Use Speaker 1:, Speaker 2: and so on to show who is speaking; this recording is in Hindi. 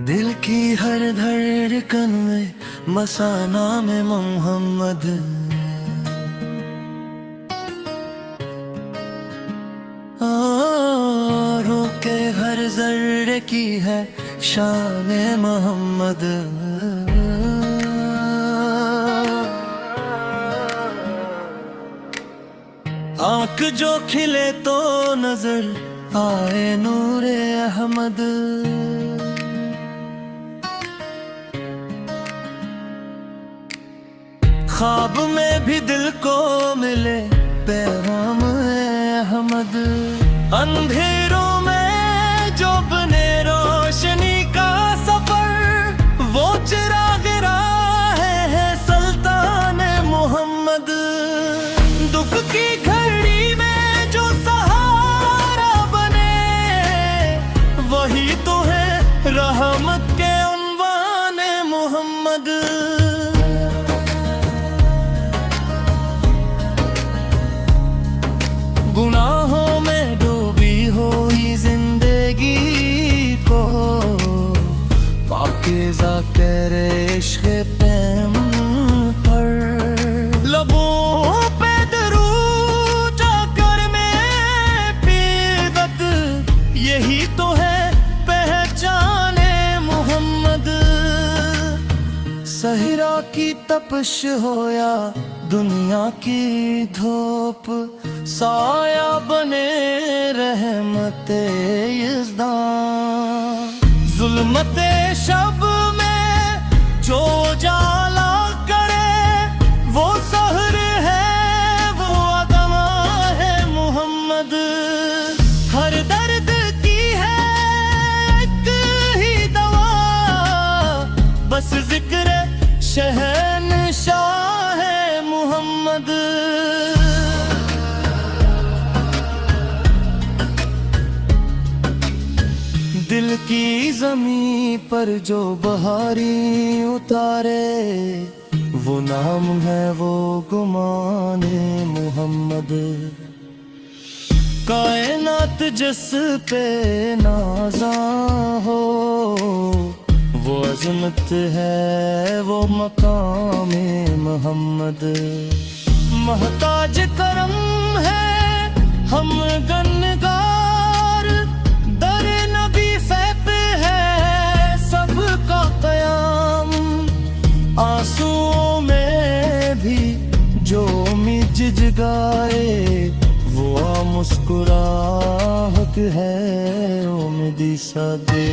Speaker 1: दिल की हर धड़कन में बसा नाम मोहम्मद। रूह के हर जर्रे की है शान मोहम्मद। आँख जो खिले तो नजर आए नूरे अहमद। ख्वाब में भी दिल को मिले पैगाम अहमद। अंधेरों में जो बने रोशनी का सफर, वो चिराग राह है सुल्तान मोहम्मद। दुख की घड़ी में जो सहारा बने, वही तो है रहमत के उन्वान मोहम्मद। गुनाहों में डूबी हुई जिंदगी को पाकीज़ा करे इश्क़ प्रेम पर। लबों पे दरूद जाकर में पीबत, यही तो है पहचाने मोहम्मद। सहरा की तपश हो या दुनिया की धूप, साया बने रहमते यज़्दान। ज़ुल्मते शब में जो जाला करे, वो सहर है, वो अदमा है मोहम्मद। हर दर्द की है एक ही दवा, बस जिक्र शहंशाह है मोहम्मद। दिल की ज़मीं पर जो बहारी उतारे, वो नाम है वो गुमाने मोहम्मद। कायनात जिस पे नाज़ा हो, वो अज़मत है वो मकाम मोहम्मद। महताज करम है हम गनगार, दर नबी फैब है सबका क़याम। आंसुओं में भी जो मिज गाए, वो मुस्कुराहट है उम्मीद सादे।